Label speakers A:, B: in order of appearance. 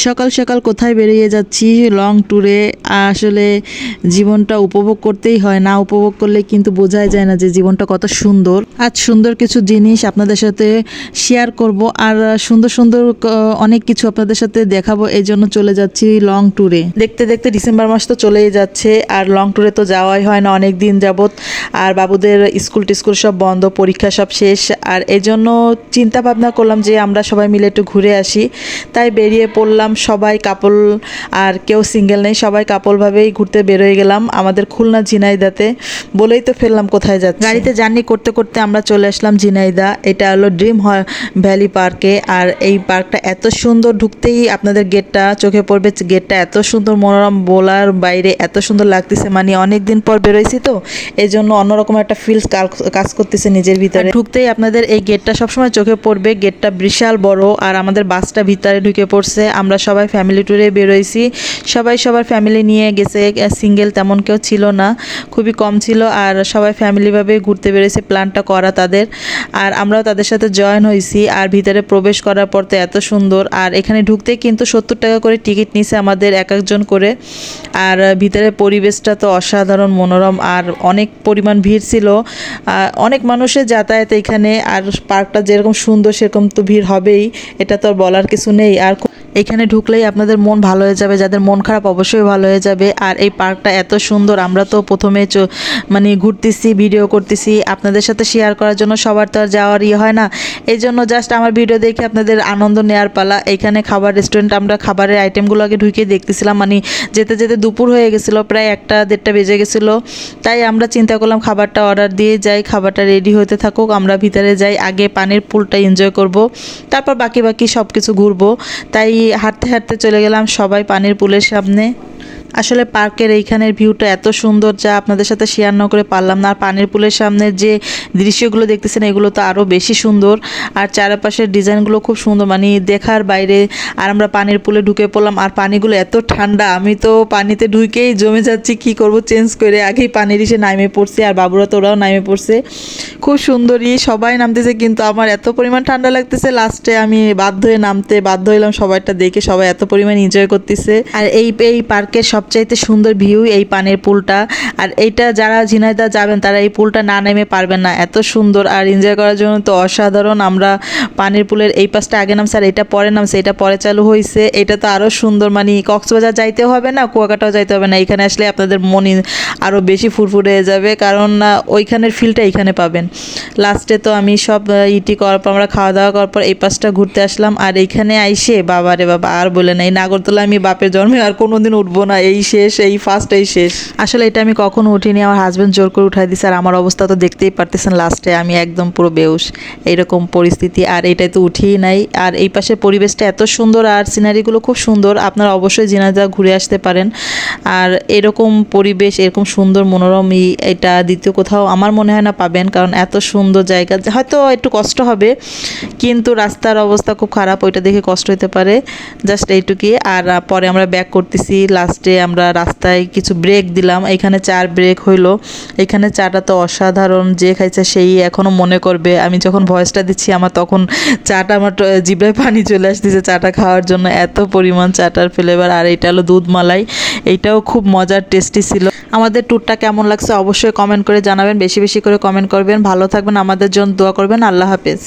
A: সকাল সকাল কোথায় বেরিয়ে যাচ্ছি লং ট্যুরে। আসলে জীবনটা উপভোগ করতেই হয়, না উপভোগ করলে কিন্তু বোঝাই যায় না যে জীবনটা কত সুন্দর। আজ সুন্দর কিছু জিনিস আপনাদের সাথে শেয়ার করব, আর সুন্দর সুন্দর অনেক কিছু আপনাদের সাথে দেখাবো। এই জন্য চলে যাচ্ছি লং ট্যুরে। দেখতে দেখতে ডিসেম্বর মাস তো চলেই যাচ্ছে, আর লং ট্যুরে তো যাওয়াই হয় না অনেক দিন যাবত। আর বাবুদের স্কুল টিস্কুল সব বন্ধ, পরীক্ষা সব শেষ, আর এই জন্য চিন্তা ভাবনা করলাম যে আমরা সবাই মিলে একটু ঘুরে আসি। তাই বেরিয়ে পড়লাম, সবাই কাপল, আর কেউ সিঙ্গেল নেই, সবাই কাপলভাবেই ঘুরতে বেরোয় গেলাম আমাদের খুলনা ঝিনাইদাতে। বলেই তো ফেললাম কোথায় যাচ্ছি। গাড়িতে জার্নি করতে করতে আমরা চলে আসলাম ঝিনাইদা। এটা হলো ড্রিম ভ্যালি পার্কে। আর এই পার্কটা এত সুন্দর, ঢুকতেই আপনাদের গেটটা চোখে পড়বে। গেটটা এত সুন্দর, মনোরম, বলার বাইরে এত সুন্দর লাগতেছে। মানে অনেক দিন পর বেরোইছি তো, এই জন্য অন্যরকম একটা ফিলস কাজ করতেছে নিজের ভিতরে। ঢুকতেই আপনাদের এই গেটটা সবসময় চোখে পড়বে। গেটটা বিশাল বড়, আর আমাদের বাসটা ভিতরে ঢুকে পড়ছে। আমরা সবাই ফ্যামিলি ট্যুরে বেরোইছি, সবাই সবার ফ্যামিলি নিয়ে গেছে, সিঙ্গেল তেমন কেউ ছিল না, খুবই কম ছিল। আর সবাই ফ্যামিলিভাবে ঘুরতে বেরোইছে, প্ল্যানটা করা তাদের, আর আমরাও তাদের সাথে জয়েন হয়েছি। আর ভিতরে প্রবেশ করার পর তো এত সুন্দর। আর এখানে ঢুকতে কিন্তু 70 টাকা করে টিকিট নিছে আমাদের এক একজন করে। আর ভিতরে পরিবেশটা তো অসাধারণ, মনোরম, আর অনেক পরিমাণ ভিড় ছিল, অনেক মানুষের যাতায়াত এখানে। আর পার্কটা যেরকম সুন্দর সেরকম তো ভিড় হবেই, এটা তো আর বলার কিছু নেই। আর এখানে ঢুকলেই আপনাদের মন ভালো হয়ে যাবে, যাদের মন খারাপ অবশ্যই ভালো হয়ে যাবে। আর এই পার্কটা এত সুন্দর, আমরা তো প্রথমে মানে ঘুরতেছি, ভিডিও করতেছি আপনাদের সাথে শেয়ার করার জন্য, সবার তো আর যাওয়ার হয় না। এই জন্য জাস্ট আমার ভিডিও দেখে আপনাদের আনন্দ নেওয়ার পালা। এখানে খাবার রেস্টুরেন্ট, আমরা খাবারের আইটেমগুলো আগে ঢুকে দেখতেছিলাম, মানে যেতে যেতে দুপুর হয়ে গেছিলো, প্রায় 1-1:30 বেজে গেছিলো। তাই আমরা চিন্তা করলাম খাবারটা অর্ডার দিয়ে যাই, খাবারটা রেডি হতে থাকুক, আমরা ভিতরে যাই, আগে পানির পুলটা এনজয় করব, তারপর বাকি সব কিছু ঘুরবো। তাই হাঁটতে হাঁটতে চলে গেলাম সবাই পানির পুলের সামনে। আসলে পার্কের এইখানের ভিউটা এত সুন্দর, যা আপনাদের সাথে শেয়ার না করে পারলাম না। আর পানির পুলের সামনে যে দৃশ্যগুলো দেখতেছেন এগুলো তো আরও বেশি সুন্দর, আর চারপাশের ডিজাইনগুলো খুব সুন্দর, মানে দেখার বাইরে। আর আমরা পানির পুলে ঢুকে পড়লাম, আর পানিগুলো এত ঠান্ডা, আমি তো পানিতে ঢুকেই জমে যাচ্ছি, কি করব চেঞ্জ করে আগেই পানির এসে নামে পড়ছে। আর বাবুরা তো ওরাও নামে পড়ছে, খুব সুন্দরই সবাই নামতেছে, কিন্তু আমার এত পরিমাণ ঠান্ডা লাগতেছে, লাস্টে আমি বাধ্য হয়ে নামতে বাধ্য হইলাম। সবাইটা দেখে সবাই এত পরিমাণ এনজয় করতেছে। আর এই পার্কের সবচাইতে সুন্দর ভিউ এই পানির পুলটা। আর এইটা যারা ঝিনাইদহ যাবেন তারা এই পুলটা না নেমে পারবেন না, এত সুন্দর। আর এনজয় করার জন্য তো অসাধারণ। আমরা পানির পুলের এই পাশটা আগে নামছে, আর এটা পরে নামছে, এটা পরে চালু হয়েছে। এটা তো আরও সুন্দর, মানে কক্সবাজার যাইতেও হবে না, কুয়াকাটাও যাইতে হবে না, এখানে আসলে আপনাদের মন আরও বেশি ফুরফুরে হয়ে যাবে, কারণ ওইখানের ফিলটা এখানে পাবেন। লাস্টে তো আমি সব ইটি করার পর, আমরা খাওয়া দাওয়া করার পর এই পাশটা ঘুরতে আসলাম। আর এইখানে আইসে বাবা রে বাবা, আর বলে না, এই নাগরদোলা আমি বাপের জন্মে আর কোনোদিন উঠবো না, এই শেষ, এই ফার্স্ট, এই শেষ। আসলে এটা আমি কখনো উঠিনি, আমার হাজব্যান্ড জোর করে উঠাই দিছে। আর আমার অবস্থা তো দেখতেই পারতেছেন, লাস্টে আমি একদম পুরো বেউস, এইরকম পরিস্থিতি। আর এটাই তো উঠিই নাই। আর এই পাশের পরিবেশটা এত সুন্দর, আর সিনারিগুলো খুব সুন্দর, আপনারা অবশ্যই ঝিনাইদহ ঘুরে আসতে পারেন। আর এরকম পরিবেশ, এরকম সুন্দর মনোরম এটা দ্বিতীয় কোথাও আমার মনে হয় না পাবেন, কারণ এত সুন্দর জায়গা। হয়তো একটু কষ্ট হবে, কিন্তু রাস্তার অবস্থা খুব খারাপ, ওইটা দেখে কষ্ট হতে পারে, জাস্ট এইটুকুই। আর পরে আমরা ব্যাক করতেছি, লাস্টে আমরা রাস্তায় কিছু ব্রেক দিলাম, এখানে 4 ব্রেক হইলো। এখানে চাটা তো অসাধারণ, যে খাইছে সেই এখনও মনে করবে। আমি যখন ভয়েসটা দিচ্ছি আমার তখন চাটা, আমার জিভে পানি চলে আসতেছে চাটা খাওয়ার জন্য, এত পরিমাণ চাটার ফ্লেভার। আর এটা হলো দুধ মালাই, এইটাও খুব মজার, টেস্টি ছিল। আমাদের ট্যুরটা কেমন লাগছে অবশ্যই কমেন্ট করে জানাবেন, বেশি বেশি করে কমেন্ট করবেন। ভালো থাকবেন, আমাদের জন্য দোয়া করবেন। আল্লাহ হাফেজ।